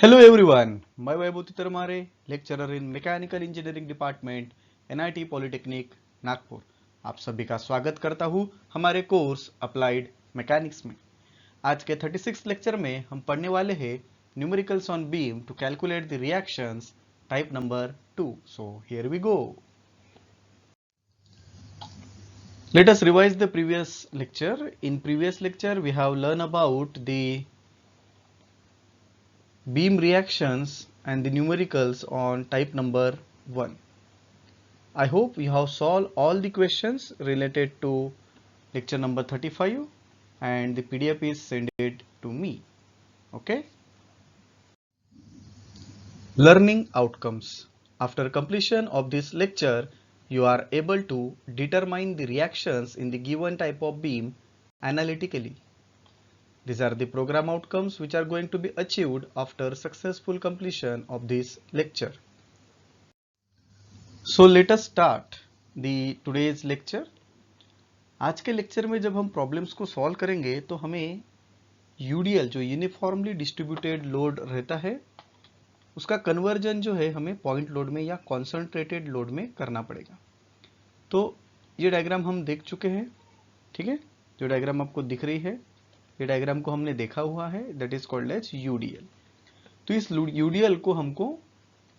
Hello everyone, मैं Vaibhav Titarmare, lecturer in mechanical engineering department NIT polytechnic Nagpur. आप सभी का स्वागत करता हूँ हमारे कोर्स अप्लाइड मैकेनिक्स में। आज के 36 लेक्चर में हम पढ़ने वाले हैं numericals on beam to calculate the reactions type number 2। So here we go. Let us revise the previous lecture. In previous lecture we have learned about the beam reactions and the numericals on type number 1. I hope you have solved all the questions related to lecture number 35 and the PDF is sent to me. Okay. Learning outcomes. After completion of this lecture, you are able to determine the reactions in the given type of beam analytically. These are the program outcomes which are going to be achieved after successful completion of this lecture. So let us start the today's lecture. आज के lecture में जब हम problems को solve करेंगे तो हमें UDL जो यूनिफॉर्मली डिस्ट्रीब्यूटेड लोड रहता है उसका कन्वर्जन जो है हमें पॉइंट लोड में या कॉन्सेंट्रेटेड लोड में करना पड़ेगा। तो ये डायग्राम हम देख चुके हैं, ठीक है। जो डायग्राम आपको दिख रही है ये डायग्राम को हमने देखा हुआ है, that is called as UDL. तो इस यूडीएल को हमको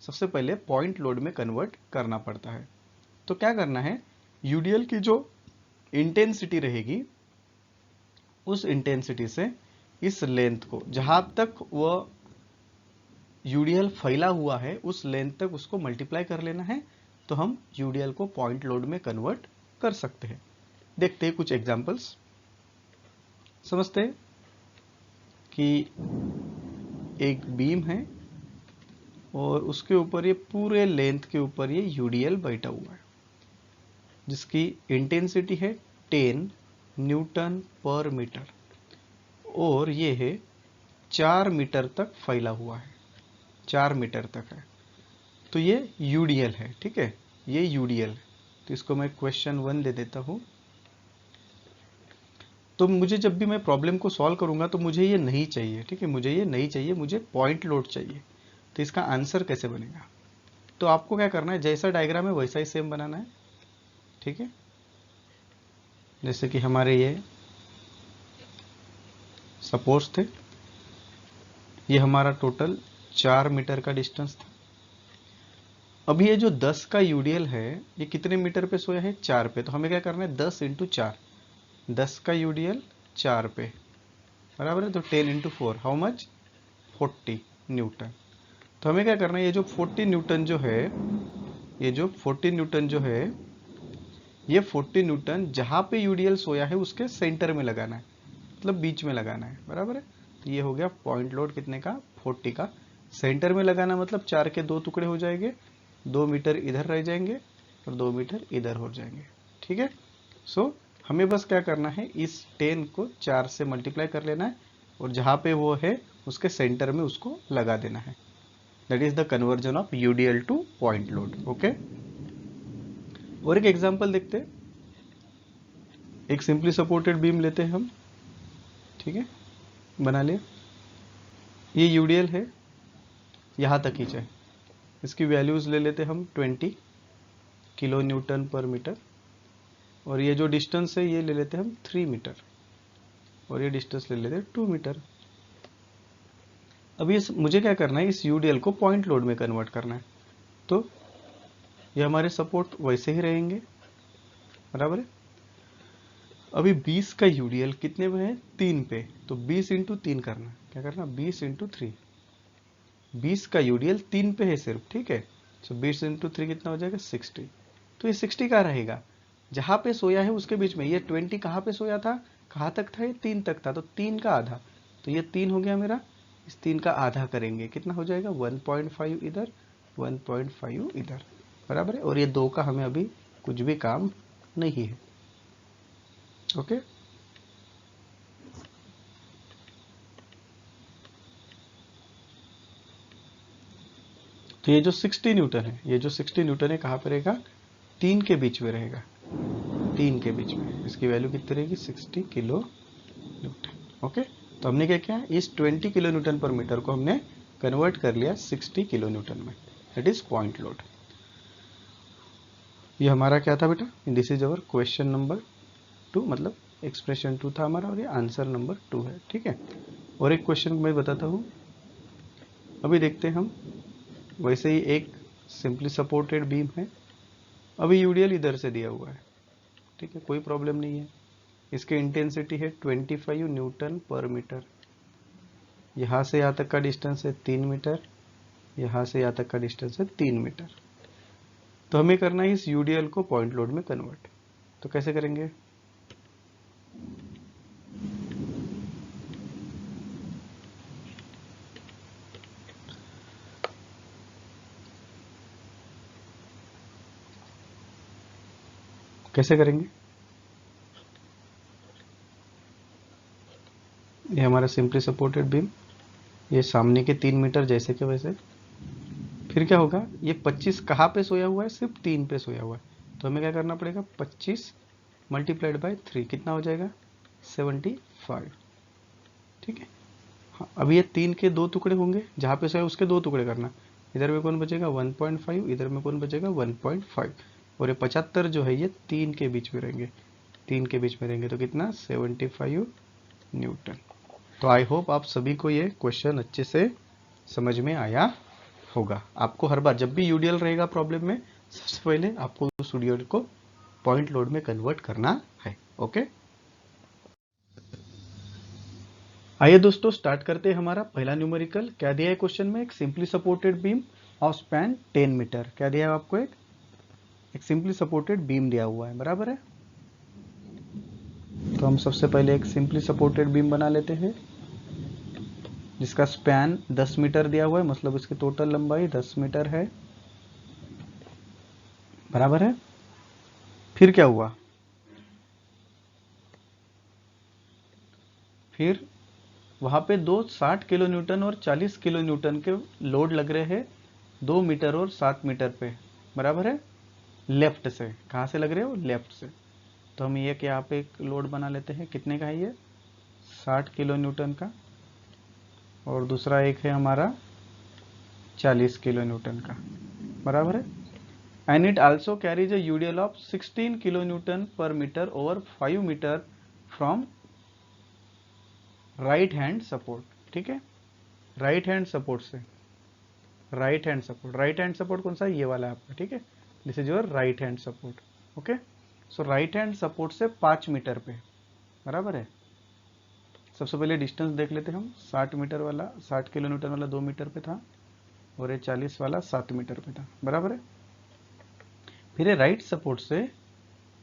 सबसे पहले पॉइंट लोड में कन्वर्ट करना पड़ता है। तो क्या करना है, यूडीएल की जो इंटेंसिटी रहेगी उस इंटेंसिटी से इस लेंथ को जहां तक वह यूडीएल फैला हुआ है उस लेंथ तक उसको मल्टीप्लाई कर लेना है, तो हम यूडीएल को पॉइंट लोड में कन्वर्ट कर सकते हैं। देखते हैं कुछ एग्जांपल्स, समझते हैं कि एक बीम है और उसके ऊपर ये पूरे लेंथ के ऊपर ये यूडीएल बैठा हुआ है जिसकी इंटेंसिटी है 10 न्यूटन पर मीटर और ये है 4 मीटर तक फैला हुआ है, 4 मीटर तक है। तो ये यूडीएल है, ठीक है, ये यूडीएल है। तो इसको मैं क्वेश्चन 1 दे देता हूं। तो मुझे जब भी मैं प्रॉब्लम को सॉल्व करूंगा तो मुझे ये नहीं चाहिए, ठीक है, मुझे ये नहीं चाहिए, मुझे पॉइंट लोड चाहिए। तो इसका आंसर कैसे बनेगा, तो आपको क्या करना है, जैसा डायग्राम है वैसा ही सेम बनाना है, ठीक है। जैसे कि हमारे ये सपोर्ट्स थे, ये हमारा टोटल 4 मीटर का डिस्टेंस था। अभी ये जो 10 का यूडीएल है ये कितने मीटर पे सोया है, 4 पे। तो हमें क्या करना है, 10 इंटू 4, 10 का यूडीएल 4 पे बराबर है। तो 10 इंटू 4 हाउ मच, 40 न्यूटन। तो हमें क्या करना है, ये जो 40 न्यूटन जो है, ये जो 40 न्यूटन जो है, ये 40 न्यूटन जहां पे यूडीएल सोया है उसके सेंटर में लगाना है, मतलब बीच में लगाना है, बराबर है। तो ये हो गया पॉइंट लोड कितने का, 40 का। सेंटर में लगाना मतलब 4 के 2 टुकड़े हो जाएंगे, 2 मीटर इधर रह जाएंगे और 2 मीटर इधर हो जाएंगे, ठीक है। सो हमें बस क्या करना है, इस 10 को 4 से मल्टीप्लाई कर लेना है और जहां पे वो है उसके सेंटर में उसको लगा देना है। That is the conversion of UDL two point load, okay. और एक एग्जांपल देखते हैं, एक सिंपली सपोर्टेड बीम लेते हैं हम, ठीक है, बना लिया। ये यूडीएल है, यहां तक ही चाहिए। इसकी वैल्यूज ले लेते हम 20 किलो न्यूटन पर मीटर और ये जो डिस्टेंस है ये ले लेते हम 3 मीटर और ये डिस्टेंस ले लेते हैं 2 मीटर। अब ये मुझे क्या करना है, इस यूडीएल को पॉइंट लोड में कन्वर्ट करना है। तो ये हमारे सपोर्ट वैसे ही रहेंगे, बराबर है। अभी 20 का यूडीएल कितने पे है, 3 पे। तो 20 इंटू 3 करना, क्या करना, 20 इंटू 3। 20 का यूडीएल 3 पे है सिर्फ, ठीक है। तो 20 इंटू 3 कितना हो जाएगा, 60। तो ये 60 का रहेगा, जहां पे सोया है उसके बीच में। ये 20 कहाँ पे सोया था, कहाँ तक था, ये 3 तक था, तो 3 का आधा। तो ये 3 हो गया मेरा, इस 3 का आधा करेंगे, कितना हो जाएगा, 1.5 इधर, 1.5 इधर, बराबर है। और ये 2 का हमें अभी कुछ भी काम नहीं है, ओके। तो ये जो 60 न्यूटन है, ये जो 60 न्यूटन है कहाँ पे रहेगा, 3 के बीच में रहेगा, 3 के बीच में। इसकी वैल्यू कितनी रहेगी, 60 किलो न्यूटन, ओके। तो हमने क्या किया, इस 20 किलो न्यूटन पर मीटर को हमने कन्वर्ट कर लिया 60 किलो न्यूटन में, इट इज पॉइंट लोड। ये हमारा क्या था बेटा, this is our question number 2, मतलब एक्सप्रेशन 2 था हमारा, और ये आंसर नंबर 2 है। ठीक है, और एक क्वेश्चन मैं बताता हूँ, अभी देखते हैं हम। वैसे ही एक सिंपली सपोर्टेड बीम है, अभी यूडीएल इधर से दिया हुआ है, ठीक है, कोई प्रॉब्लम नहीं है। इसकी इंटेंसिटी है 25 न्यूटन पर मीटर। यहाँ से यहाँ तक का डिस्टेंस है 3 मीटर, यहाँ से यहाँ तक का डिस्टेंस है 3 मीटर। तो हमें करना है इस यूडीएल को पॉइंट लोड में कन्वर्ट। तो कैसे करेंगे, कैसे करेंगे, ये हमारा सिंपली सपोर्टेड बीम, ये सामने के 3 मीटर जैसे के वैसे। फिर क्या होगा, ये 25 कहाँ पे सोया हुआ है, सिर्फ 3 पे सोया हुआ है, तो हमें क्या करना पड़ेगा, 25 मल्टीप्लाइड बाय 3 कितना हो जाएगा, 75। ठीक है, हाँ, अब ये 3 के 2 टुकड़े होंगे, जहाँ पे सोया उसके 2 टुकड़े करना। इधर में कौन बचेगा 1.5, इधर में कौन बचेगा 1.5, और ये 75 जो है ये 3 के बीच में रहेंगे, 3 के बीच में रहेंगे, तो कितना 75 न्यूटन। तो आई होप आप सभी को ये क्वेश्चन अच्छे से समझ में आया होगा। आपको हर बार जब भी यूडीएल रहेगा प्रॉब्लम में, सबसे पहले आपको उस यूडीएल को पॉइंट लोड में कन्वर्ट करना है। ओके, आइए दोस्तों स्टार्ट करते हैं हमारा पहला न्यूमेरिकल। क्या दिया है क्वेश्चन में, एक simply supported beam of span 10 meter. क्या दिया है आपको, एक सिंपली सपोर्टेड बीम दिया हुआ है, बराबर है। तो हम सबसे पहले एक सिंपली सपोर्टेड बीम बना लेते हैं, जिसका स्पैन 10 मीटर दिया हुआ है, मतलब इसकी टोटल लंबाई 10 मीटर है, बराबर है। फिर क्या हुआ, फिर वहां पे दो 60 किलो न्यूटन और 40 किलो न्यूटन के लोड लग रहे हैं 2 मीटर और 7 मीटर पे, बराबर है। लेफ्ट से, कहाँ से लग रहे हो, लेफ्ट से। तो हम ये यहाँ पे एक लोड बना लेते हैं, कितने का है ये, 60 किलो न्यूटन का, और दूसरा एक है हमारा 40 किलो न्यूटन का, बराबर है। And it also carries a UDL of 16 kilo newton per meter over 5 meter from right hand support. ठीक है, राइट हैंड सपोर्ट से, right hand support, right hand support कौन सा है, ये वाला है आपका। ठीक है, this is your right hand support. Okay, so right hand support से 5 मीटर पे, बराबर है। सबसे पहले डिस्टेंस देख लेते हैं हम, 60 मीटर वाला, 60 किलो न्यूटन वाला 2 मीटर पे था, और ये 40 वाला 7 मीटर पे था, बराबर है। फिर ये राइट सपोर्ट से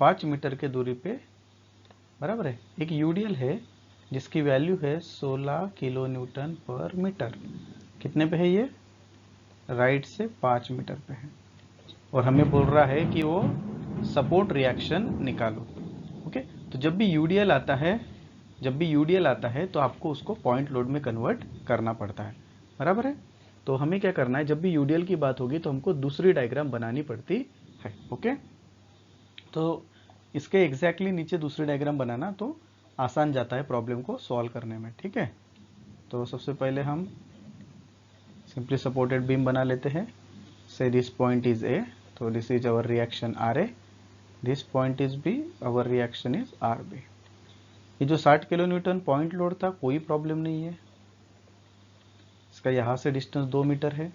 5 मीटर के दूरी पे, बराबर है, एक यूडीएल है जिसकी वैल्यू है 16 किलो न्यूटन पर मीटर। कितने पे है ये, राइट से 5 मीटर पे है, और हमें बोल रहा है कि वो सपोर्ट रिएक्शन निकालो। ओके, तो जब भी यूडीएल आता है, जब भी यूडीएल आता है तो आपको उसको पॉइंट लोड में कन्वर्ट करना पड़ता है, बराबर है। तो हमें क्या करना है, जब भी यूडीएल की बात होगी तो हमको दूसरी डायग्राम बनानी पड़ती है। ओके, तो इसके एग्जैक्टली नीचे दूसरी डायग्राम बनाना तो आसान जाता है प्रॉब्लम को सॉल्व करने में। ठीक है, तो सबसे पहले हम सिंपली सपोर्टेड बीम बना लेते हैं। से दिस पॉइंट इज ए, तो this is our reaction R A, this point is B, our reaction is R B. ये जो 60 किलो न्यूटन पॉइंट लोड था, कोई प्रॉब्लम नहीं है, इसका यहाँ से डिस्टेंस 2 मीटर है,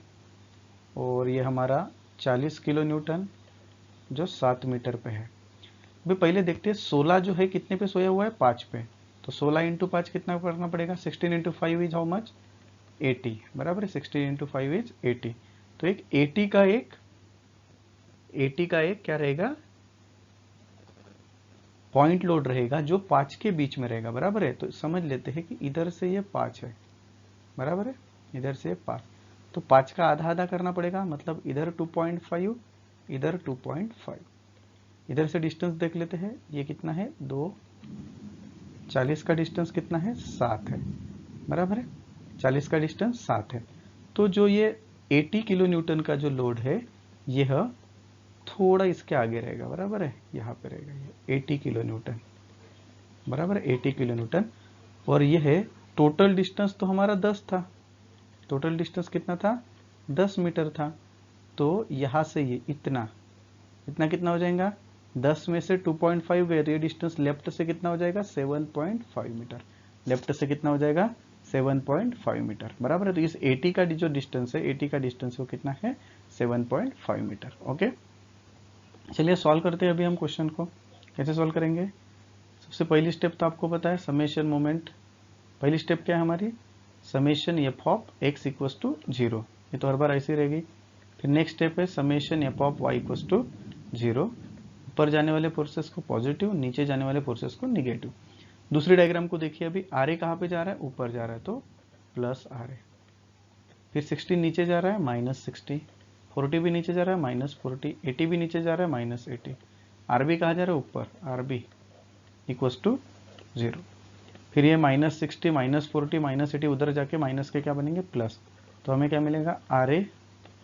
और ये हमारा 40 किलो न्यूटन जो 7 मीटर पे है। अभी पहले देखते हैं 16 जो है कितने पे सोया हुआ है, 5 पे, तो 16 इंटू 5 कितना करना पड़ेगा, 16 इंटू 5 इज हाउ मच, 80, बराबर है। 16 इंटू 5 इज 80, तो एक 80 का एक क्या रहेगा, पॉइंट लोड रहेगा जो 5 के बीच में रहेगा, बराबर है। तो समझ लेते हैं कि इधर से ये 5 है, बराबर है, इधर से 5, तो 5 का आधा आधा करना पड़ेगा, मतलब इधर 2.5, इधर 2.5। इधर से डिस्टेंस देख लेते हैं, ये कितना है 2, 40 का डिस्टेंस कितना है 7 है, बराबर है, 40 का डिस्टेंस 7 है। तो जो ये 80 किलो न्यूटन का जो लोड है, यह थोड़ा इसके आगे रहेगा, बराबर है, यहाँ पे रहेगा ये 80 किलो न्यूटन, बराबर है, 80 किलो न्यूटन। और यह है टोटल डिस्टेंस तो हमारा 10 था, टोटल डिस्टेंस कितना था, 10 मीटर था। तो यहाँ से ये इतना कितना हो जाएगा, 10 में से 2.5 गए तो ये डिस्टेंस लेफ्ट से कितना हो जाएगा, 7.5 मीटर। लेफ्ट से कितना हो जाएगा, 7.5 मीटर, बराबर है। तो इस 80 का जो डिस्टेंस है, 80 का डिस्टेंस वो कितना है, 7.5 मीटर। ओके, चलिए सॉल्व करते हैं अभी हम क्वेश्चन को। कैसे सॉल्व करेंगे, सबसे पहली स्टेप तो आपको पता है, समेशन मोमेंट। पहली स्टेप क्या है हमारी, summation F of X equals to 0, ये तो हर बार ऐसी रहेगी। फिर नेक्स्ट स्टेप है summation F of Y equals to 0, ऊपर जाने वाले फोर्सेस को पॉजिटिव, नीचे जाने वाले फोर्सेस को निगेटिव। दूसरी डायग्राम को देखिए, अभी आर ए कहाँ पे जा रहा है, ऊपर जा रहा है, तो प्लस आर ए। फिर 60 नीचे जा रहा है, -60, 40 भी नीचे जा रहा है, -40, 80 भी नीचे जा रहा है, -80। आर बी कहाँ जा रहा है, ऊपर, आर बी इक्वस टू 0। फिर ये -60, -40, -80 उधर जाके माइनस के क्या बनेंगे, प्लस। तो हमें क्या मिलेगा, R A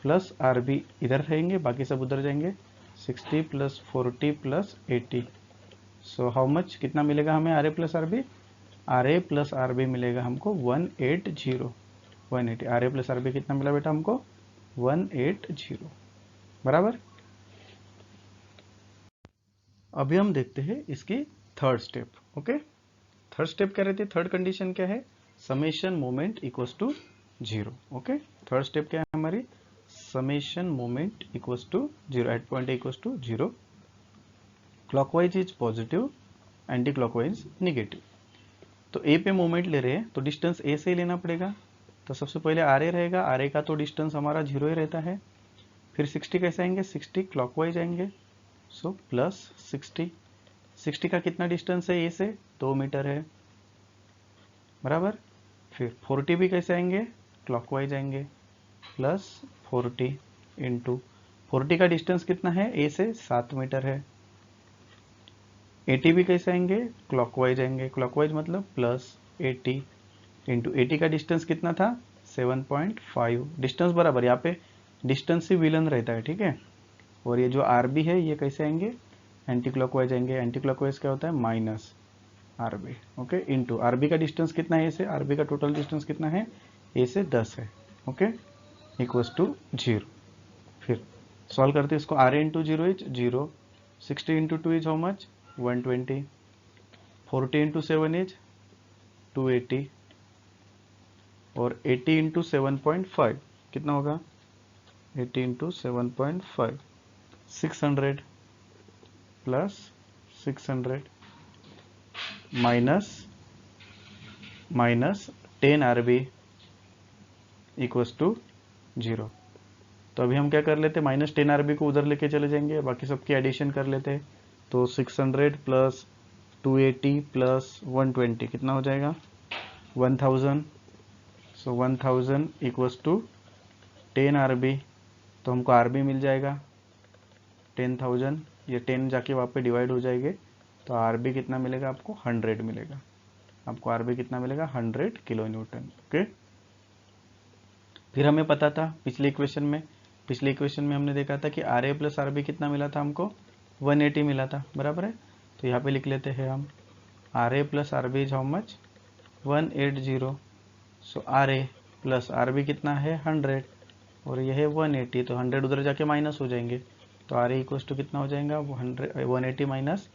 plus R B इधर रहेंगे, बाकी सब उधर जाएंगे। 60 + 40 + 80, सो हाउ मच, कितना मिलेगा हमें, R A plus R B, R A plus R B मिलेगा हमको 180। R A plus R B कितना मिला बेटा हमको, 180, बराबर। अभी हम देखते हैं इसकी third step. Okay, third step क्या रहती है, थर्ड कंडीशन क्या है, summation moment equals to 0। Okay, third step क्या है हमारी, summation moment equals to 0 at point equals to 0, clockwise is positive, anti clockwise negative. तो ए पे मोमेंट ले रहे हैं तो डिस्टेंस ए से ही लेना पड़ेगा। तो सबसे पहले आर ए रहेगा, आर ए का तो डिस्टेंस हमारा 0 ही रहता है। फिर 60 कैसे आएंगे, 60 क्लॉकवाइज आएंगे, सो प्लस 60। 60 का कितना डिस्टेंस है ए से, 2 मीटर है, बराबर। फिर 40 भी कैसे आएंगे, क्लॉकवाइज आएंगे, प्लस 40 इंटू 40 का डिस्टेंस कितना है ए से, 7 मीटर है। 80 भी कैसे आएंगे, क्लॉकवाइज आएंगे, क्लॉकवाइज मतलब प्लस 80 इंटू 80 का डिस्टेंस कितना था, 7.5। डिस्टेंस बराबर, यहाँ पे डिस्टेंस ही विलन रहता है, ठीक है। और ये जो आर बी है ये कैसे आएंगे, एंटी क्लॉकवाइज आएंगे। एंटी क्लॉकवाइज क्या होता है, minus R B. Okay, into R B का डिस्टेंस कितना है ए से, आर बी का टोटल डिस्टेंस कितना है ए से 10 है। Okay, equals to 0। फिर सॉल्व करते हैं इसको, R A into 0 is 0, 60 into 2 is how much, 120, 40 into 7 is 280, और 80 इंटू 7.5 कितना होगा, 80 into 7.5 600 plus 600 minus 10 R B equals to 0। तो अभी हम क्या कर लेते, -10 आर बी को उधर लेके चले जाएंगे, बाकी सबकी एडिशन कर लेते हैं। तो 600 प्लस 280 प्लस 120 कितना हो जाएगा, 1000। सो 1000 इक्वस टू 10 आर बी, तो हमको आर बी मिल जाएगा 10,000, ये 10 जाके वहाँ पे डिवाइड हो जाएंगे, तो आर बी कितना मिलेगा आपको, 100 मिलेगा। आपको आर बी कितना मिलेगा, 100 किलो न्यूटन। ओके, फिर हमें पता था पिछले इक्वेशन में हमने देखा था कि R A plus R B कितना मिला था हमको, 180 मिला था, बराबर है। तो यहाँ पे लिख लेते हैं हम, R A plus R B is how much, 180। So R A plus R B कितना है, 100, और यह है 180, तो 100 उधर जाके माइनस हो जाएंगे, तो आर ए इक्वस टू कितना हो जाएगा, 180 माइनस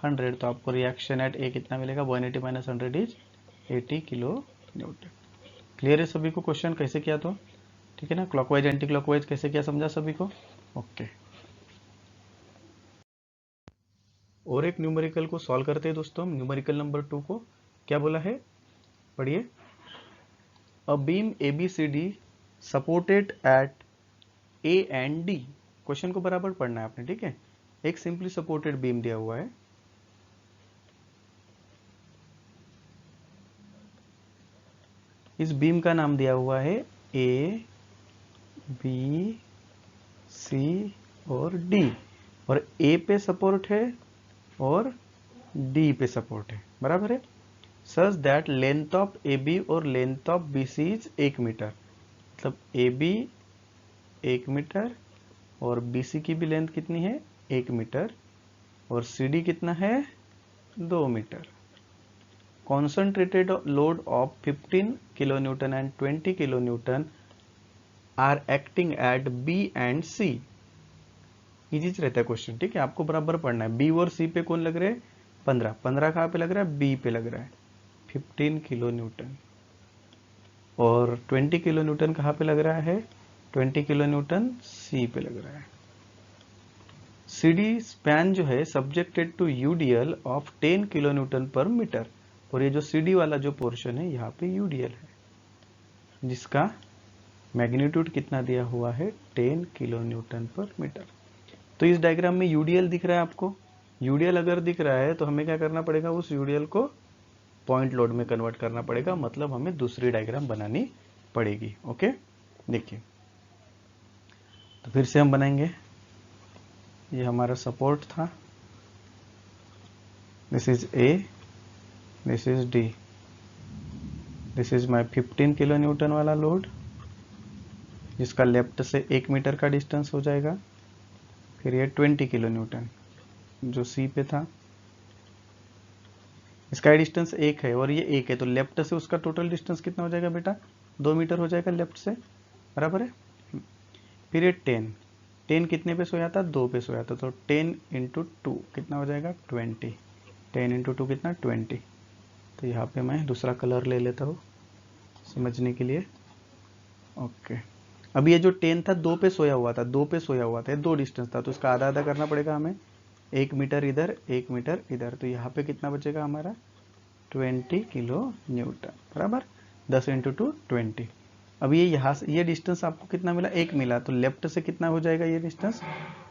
100। तो आपको रिएक्शन एट ए कितना मिलेगा, 180 minus 100 is 80 kilo Newton. Clear है सभी को क्वेश्चन कैसे किया, तो ठीक है ना, क्लॉकवाइज एंटी क्लॉकवाइज कैसे किया, समझा सभी को। ओके, और एक न्यूमेरिकल को सॉल्व करते हैं दोस्तों हम। न्यूमेरिकल नंबर 2 को क्या बोला है, पढ़िए। A beam ABCD supported eight A and D, question को बराबर पढ़ना है आपने, ठीक है। एक सिंपली सपोर्टेड बीम दिया हुआ है, इस बीम का नाम दिया हुआ है A, B, C और D, और A पे सपोर्ट है और D पे सपोर्ट है, बराबर है। Such that length of AB और length of BC is 1 meter, मतलब AB 1 मीटर और BC की भी लेंथ कितनी है, 1 मीटर, और CD कितना है, 2 metre. concentrated load of 15 kilonewton and 20 kilonewton are acting at B and C। Easy रहता है क्वेश्चन, ठीक है, आपको बराबर पढ़ना है। बी और सी पे कौन लग रहे हैं? 15। 15 कहाँ पे लग रहा है? बी पे लग रहा है 15 किलो न्यूटन। और 20 किलो न्यूटन कहाँ पे लग रहा है? 20 किलो न्यूटन सी पे लग रहा है। सी डी स्पैन जो है subjected to UDL of 10 kilo newton per meter. और ये जो सी डी वाला जो पोर्शन है यहाँ पे यूडीएल है, जिसका मैग्नीट्यूड कितना दिया हुआ है? 10 किलो न्यूटन पर मीटर। तो इस डायग्राम में यूडीएल दिख रहा है आपको। यूडीएल अगर दिख रहा है तो हमें क्या करना पड़ेगा? उस यूडीएल को पॉइंट लोड में कन्वर्ट करना पड़ेगा, मतलब हमें दूसरी डायग्राम बनानी पड़ेगी। ओके, देखिए, तो फिर से हम बनाएंगे। ये हमारा सपोर्ट था, this is a, this is D, this is my 15 kilo Newton वाला लोड, जिसका लेफ्ट से 1 मीटर का डिस्टेंस हो जाएगा। फिर ये 20 किलो न्यूटन जो सी पे था, इसका डिस्टेंस 1 है और ये 1 है, तो लेफ्ट से उसका टोटल डिस्टेंस कितना हो जाएगा बेटा? 2 मीटर हो जाएगा लेफ्ट से, बराबर है। फिर ये 10 कितने पे सोया था? 2 पे सोया था, तो 10 इंटू 2 कितना हो जाएगा? 20। 10 इंटू 2 कितना? 20। तो यहाँ पे मैं दूसरा कलर ले लेता हूँ समझने के लिए। ओके, अब ये जो 10 था 2 पे सोया हुआ था, 2 पे सोया हुआ था, 2 डिस्टेंस था, तो इसका आधा आधा करना पड़ेगा हमें। 1 मीटर इधर, 1 मीटर इधर, तो यहाँ पे कितना बचेगा हमारा? 20 किलो न्यूटन, बराबर। 10 इंटू 2 20। अब ये यहाँ से ये डिस्टेंस आपको कितना मिला? 1 मिला, तो लेफ्ट से कितना हो जाएगा ये डिस्टेंस?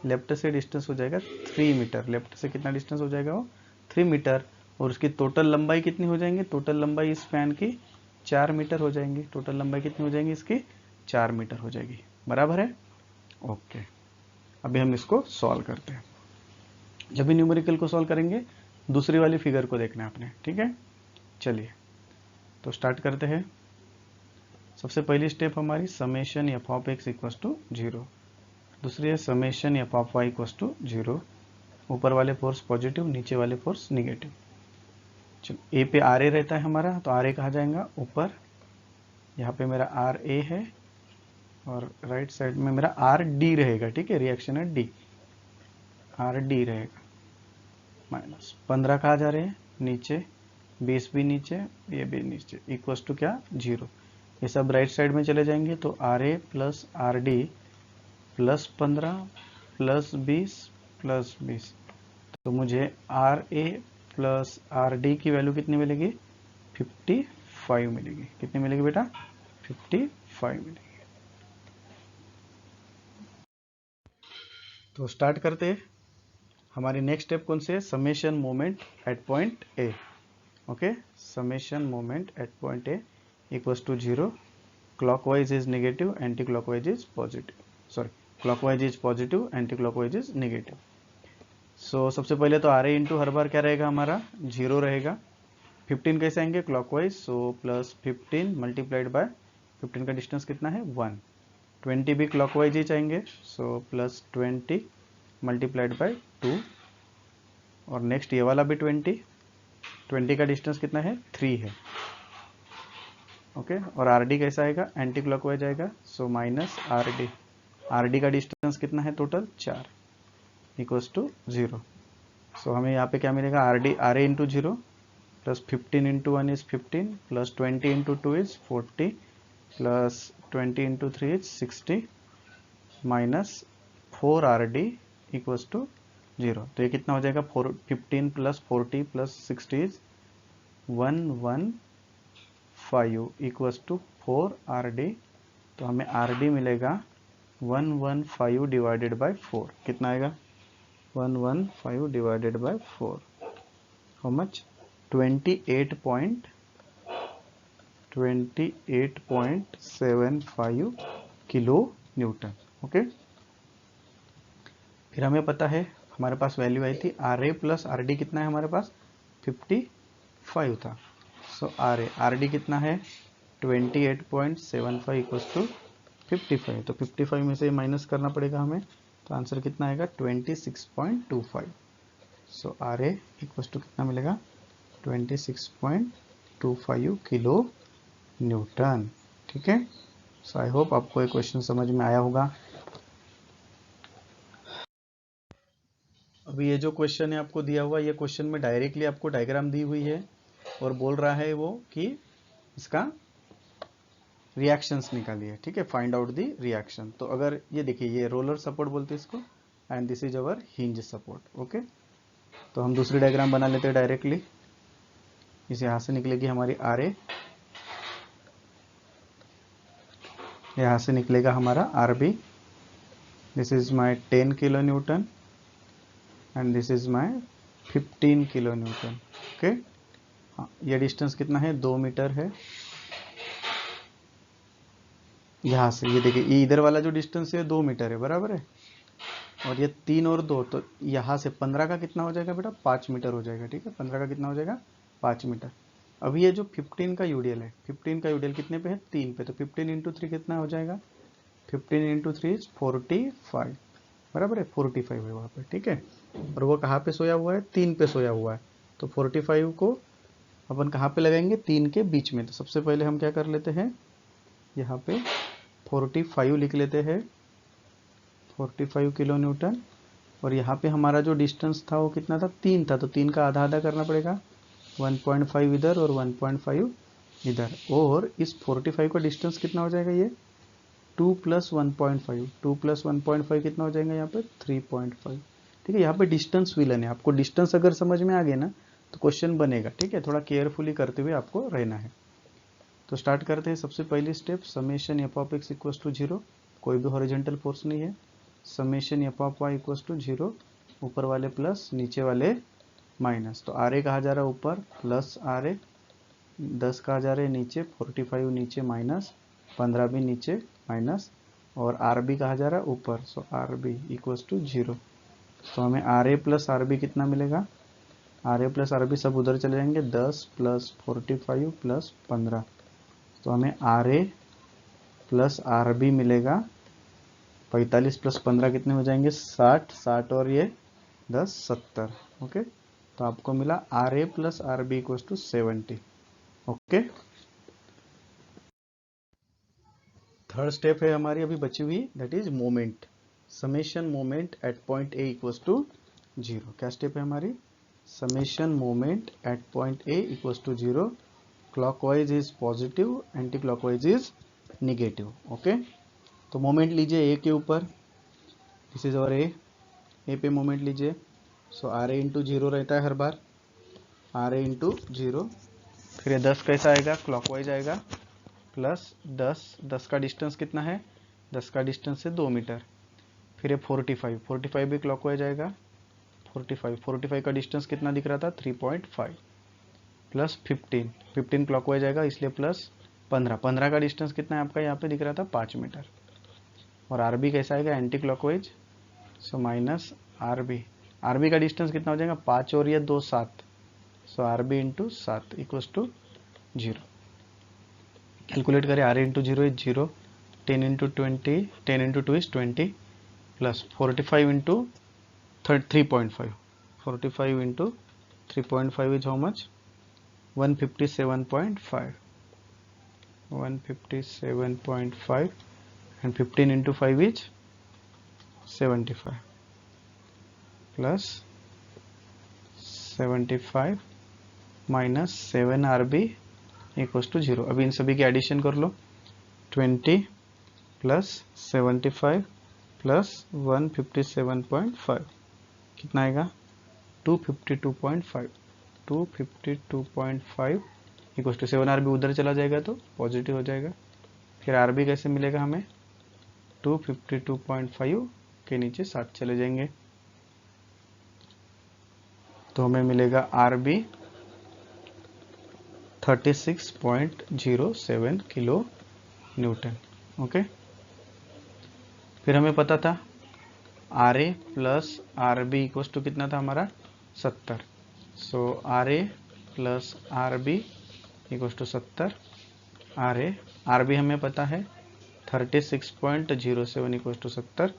लेफ्ट से डिस्टेंस हो जाएगा 3 मीटर। लेफ्ट से कितना डिस्टेंस हो जाएगा? वो 3 मीटर। और उसकी टोटल लंबाई कितनी हो जाएंगी? टोटल लंबाई इस फैन की 4 मीटर हो जाएंगी। टोटल लंबाई कितनी हो जाएंगी इसकी? 4 मीटर हो जाएगी, बराबर है। ओके, अभी हम इसको सॉल्व करते हैं। जब भी न्यूमेरिकल को सॉल्व करेंगे दूसरी वाली फिगर को देखना है आपने, ठीक है। चलिए तो स्टार्ट करते हैं। सबसे पहली स्टेप हमारी summation F of X equals to 0, दूसरी है summation F of Y equals to 0। ऊपर वाले फोर्स पॉजिटिव, नीचे वाले फोर्स निगेटिव। चलो, ए पे आर ए रहता है हमारा, तो आर ए कहाँ जाएगा? ऊपर। यहाँ पे मेरा आर ए है और राइट साइड में मेरा आर डी रहेगा, ठीक है, रिएक्शन है डी, आर डी रहेगा। माइनस 15 कहाँ जा रहे हैं? नीचे। 20 भी नीचे, ये भी नीचे, इक्वस टू क्या? 0। ये सब राइट साइड में चले जाएंगे, तो R A plus R D plus 15 plus 20 plus 20, तो मुझे R A plus R D की वैल्यू कितनी मिलेगी? 55 मिलेगी। कितनी मिलेगी बेटा? 55 मिलेगी। तो स्टार्ट करते हैं। हमारी नेक्स्ट स्टेप कौन सी है? Summation moment at point A. Okay, summation moment at point A equals to 0। Clockwise is negative, anti clockwise is positive, sorry, clockwise is positive, anti clockwise is negative. So सबसे पहले तो R A into हर बार क्या रहेगा हमारा? 0 रहेगा। 15 कैसे आएंगे? Clockwise, so plus 15 multiplied by 15 का डिस्टेंस कितना है? 1। 20 भी क्लॉकवाइज ही चाहेंगे, सो प्लस 20 मल्टीप्लाइड बाय 2। और नेक्स्ट ये वाला भी 20 का डिस्टेंस कितना है? 3 है। ओके, और आर डी कैसा आएगा? एंटी क्लॉकवाइज आएगा, सो minus are D. R D का डिस्टेंस कितना है टोटल? 4, equals to 0। सो हमें यहाँ पे क्या मिलेगा? R D, R A into 0 plus 15 into 1 is 15 plus 20 into 2 is 40 plus 20 into 3 is 60 minus 4 R D equals to 0। तो ये कितना हो जाएगा? 15 plus 40 plus 60 is 115 equals to 4 R D. तो हमें आर डी मिलेगा 115 डिवाइडेड बाय 4। कितना आएगा? 115 divided by 4, how much? 28.75 kilo newton. Okay, फिर हमें पता है हमारे पास वैल्यू आई थी R A plus R D कितना है हमारे पास? 55 था। सो आर डी कितना है? 28.75 इक्वल्स टू 55। तो 55 में से माइनस करना पड़ेगा हमें, तो आंसर कितना आएगा? 26.25। सो आर ए इक्वल्स टू कितना मिलेगा? 26.25 0.25 किलो न्यूटन। ठीक है, सो आई होप आपको ये क्वेश्चन समझ में आया होगा। अभी ये जो क्वेश्चन है आपको दिया हुआ, ये क्वेश्चन में डायरेक्टली आपको डायग्राम दी हुई है और बोल रहा है वो कि इसका रिएक्शंस निकालिए। ठीक है, फाइंड आउट दी रिएक्शन। तो अगर ये देखिए, ये रोलर सपोर्ट बोलते हैं इसको, and this is our hinge support. Okay, तो हम दूसरी डायग्राम बना लेते हैं डायरेक्टली। इस यहाँ से निकलेगी हमारी आर ए, यहाँ से निकलेगा हमारा R B. This is my 10 kilo newton and this is my 15 kilo newton. Okay, हाँ, ये डिस्टेंस कितना है, 2 मीटर है। यहाँ से ये देखिए, ये इधर वाला जो डिस्टेंस है 2 मीटर है, बराबर है। और ये 3 और 2, तो यहाँ से 15 का कितना हो जाएगा बेटा, 5 मीटर हो जाएगा। ठीक है, 15 का कितना हो जाएगा, 5 मीटर। अभी ये जो 15 का यूडीएल है, 15 का यूडीएल कितने पे है, 3 पे, तो 15 इंटू 3 कितना हो जाएगा, 15 इंटू 3 इज 45, बराबर है, 45 है वहाँ पे। ठीक है, और वो कहाँ पे सोया हुआ है, 3 पे सोया हुआ है। तो 45 को अपन कहाँ पे लगाएंगे, 3 के बीच में। तो सबसे पहले हम क्या कर लेते हैं, यहाँ पे 45 लिख लेते हैं, 45 किलो न्यूटन। और यहाँ पे हमारा जो डिस्टेंस था वो कितना था, 3 था, तो 3 का आधा आधा करना पड़ेगा, 1.5 इधर और 1.5 इधर। और इस 45 का डिस्टेंस कितना हो जाएगा, ये 2 प्लस 1.5, 2 प्लस 1.5 कितना हो जाएगा यहाँ पे, 3.5। ठीक है, यहाँ पे डिस्टेंस विलन है। आपको डिस्टेंस अगर समझ में आ गया ना तो क्वेश्चन बनेगा। ठीक है, थोड़ा केयरफुली करते हुए आपको रहना है। तो स्टार्ट करते हैं। सबसे पहली step, summation F of X equals to 0, कोई भी हॉरिजॉन्टल फोर्स नहीं है। Summation F of Y equals to 0, ऊपर वाले प्लस नीचे वाले माइनस। तो आर ए कहा जा रहा है ऊपर, प्लस आर ए, 10 कहा जा रहा है नीचे, 45 नीचे माइनस, 15 भी नीचे माइनस, और आर बी कहा जा रहा है ऊपर। So R B equals to 0। तो हमें R A plus R B कितना मिलेगा, R A plus R B सब उधर चले जाएंगे, 10 प्लस 45 प्लस 15। तो हमें R A plus R B मिलेगा 45 प्लस 15 कितने हो जाएंगे, 60, 60 और ये 10, 70। ओके, तो आपको मिला R A plus R B equals to 70। Okay, third step है हमारी अभी बची हुई, that is moment. Summation moment at point A equals to 0। क्या स्टेप है हमारी, summation moment at point A equals to 0। Clockwise is positive, anti clockwise is negative. Okay, तो moment लीजिए ए के ऊपर, दिस इज और ए पे मोमेंट लीजिए। सो आर ए इंटू 0 रहता है हर बार, आर ए इंटू 0। फिर ये 10 कैसा आएगा, क्लॉकवाइज आएगा, प्लस 10, 10 का डिस्टेंस कितना है, 10 का डिस्टेंस है 2 मीटर। फिर ये 45, 45 भी क्लॉकवाइज आएगा, 45, 45 का डिस्टेंस कितना दिख रहा था, 3.5, प्लस 15, 15 क्लॉकवाइज आएगा इसलिए प्लस 15, 15 का डिस्टेंस कितना है आपका यहाँ पे दिख रहा था, 5 मीटर। और आर बी कैसा आएगा, anti clockwise, so minus R B का डिस्टेंस कितना हो जाएगा, 5 और ये 2, 7। So R B into 7 equals to 0। Calculate करें, R into 0 is 0, 10 into 20, 10 into 2 is 20, plus 45 into 3.5, 45 into 3.5 is how much, 157.5, 157.5, and 15 into 5 is 75, plus 75 minus 7 R B equals to 0। अभी इन सभी की एडिशन कर लो, 20 प्लस 75 प्लस 157.5 कितना आएगा, 252.5, 252.5 equals to 7 R B उधर चला जाएगा तो पॉजिटिव हो जाएगा। फिर आर बी कैसे मिलेगा हमें, 252.5 के नीचे 60 चले जाएंगे, तो हमें मिलेगा R B 36.07 kilo newton. Okay, फिर हमें पता था R A plus R B equals to कितना था हमारा, 70। So R A plus R B equals to 70। R B हमें पता है 36.07 इक्वल्स टू 70,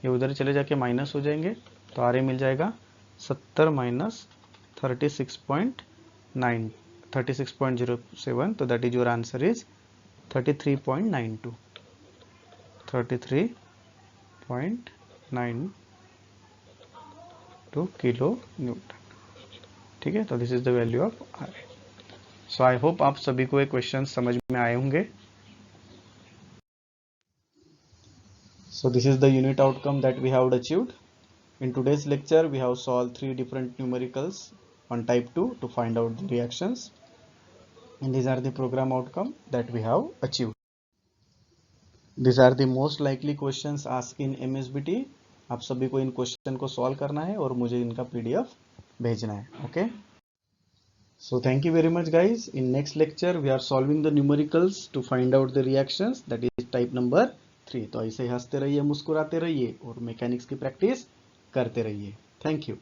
ये उधर चले जाके माइनस हो जाएंगे, तो आर ए मिल जाएगा 70 माइनस 36.9, 36.07, तो that is your answer is 33.92 kilo newton. ठीक है, तो this is the value of R. So I hope आप सभी को ये क्वेश्चन समझ में आए होंगे। So this is the unit outcome that we have achieved. In today's lecture, we have solved 3 different numericals on type 2 to find out the reactions. And these are the program outcome that we have achieved. These are the most likely questions asked in MSBT. आप सभी को इन question को solve करना है और मुझे इनका PDF भेजना है। Okay, so thank you very much guys. In next lecture we are solving the numericals to find out the reactions, that is type number 3. तो ऐसे ही हंसते रहिए, मुस्कुराते रहिए और मैकेनिक्स की प्रैक्टिस करते रहिए। Thank you.